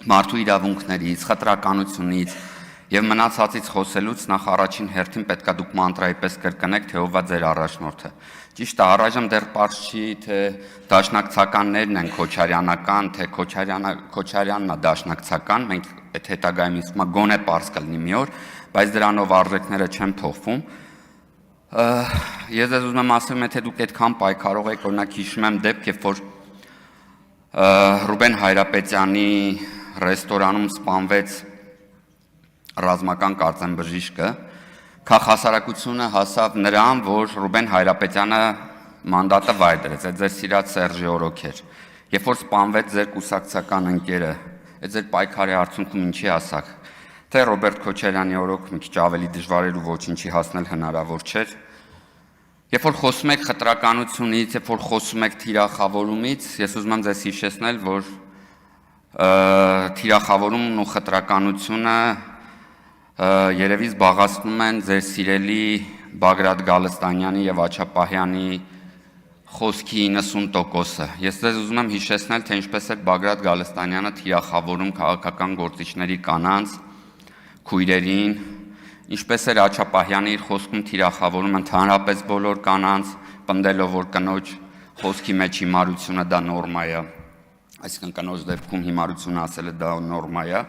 մարդու իրավունքներից, խտրականությունից եւ մնացածից խոսելուց նախ առաջին հերթին պետքա դուք մանտրայի պես կրկնեք, թե ով է ձեր առաջնորդը։ Ճիշտ է, առայժմ դեռ պարզ չի, թե դաշնակցականներն են քոչարյանական, թե Քոչարյանն է դաշնակցական, մենք այդ հետագայում ինձ թվում է գոնե պարզ կլինի մի օր, բայց դրանով արժեքները չեն փոխվում։ Ես ուզում եմ ասեմ, թե դուք այդքան պայքարող եք, օրինակ հիշում եմ դեպք, երբ որ Ռուբեն Հայրապետյանի ռեստորանում սպանվեց ռազմական կարծեմ բժիշկը, քաղաքասարակությունը հասավ նրան, որ Ռուբեն Հայրապետյանը մանդատը վայր դրեց, այդ ձեր սիրած Սերժի օրոք էր, երբ որ սպանվեց ձեր կուսակցական ընկերը, այդ ձեր պայքարի արդյունքում ինչի հասակ, թե Ռոբերտ Քոչարյանի օրոք մի քիչ ավելի դժվար էր ու ոչինչի հասնել հնարավոր չէր։ Երբ որ խոսում եք խտրականությունից, երբ որ խոսում եք թիրախավորումից, ես ուզում եմ ձեզ հիշեցնել, որ թիրախավորումն ու խտրականությունը երևի զբաղացնում են ձեր սիրելի Բագրատ Գալստանյանի եւ Աչապահյանի խոսքի 90%-ը։ Ես ձեզ ուզում եմ հիշեցնել, թե ինչպես է Բագրատ Գալստանյանը թիրախավորում քաղաքական գործիչների կանանց, քույրերին, ինչպես էր Աչապահյանը իր խոսքում թիրախավորում ընդհանրապես բոլոր կանանց, պնդելով, որ կնոջ խոսքի մեջ հիմարությունը դա նորմա է, այսինքն կնոջ դեպքում հիմարությունը ասելը դա նորմա է։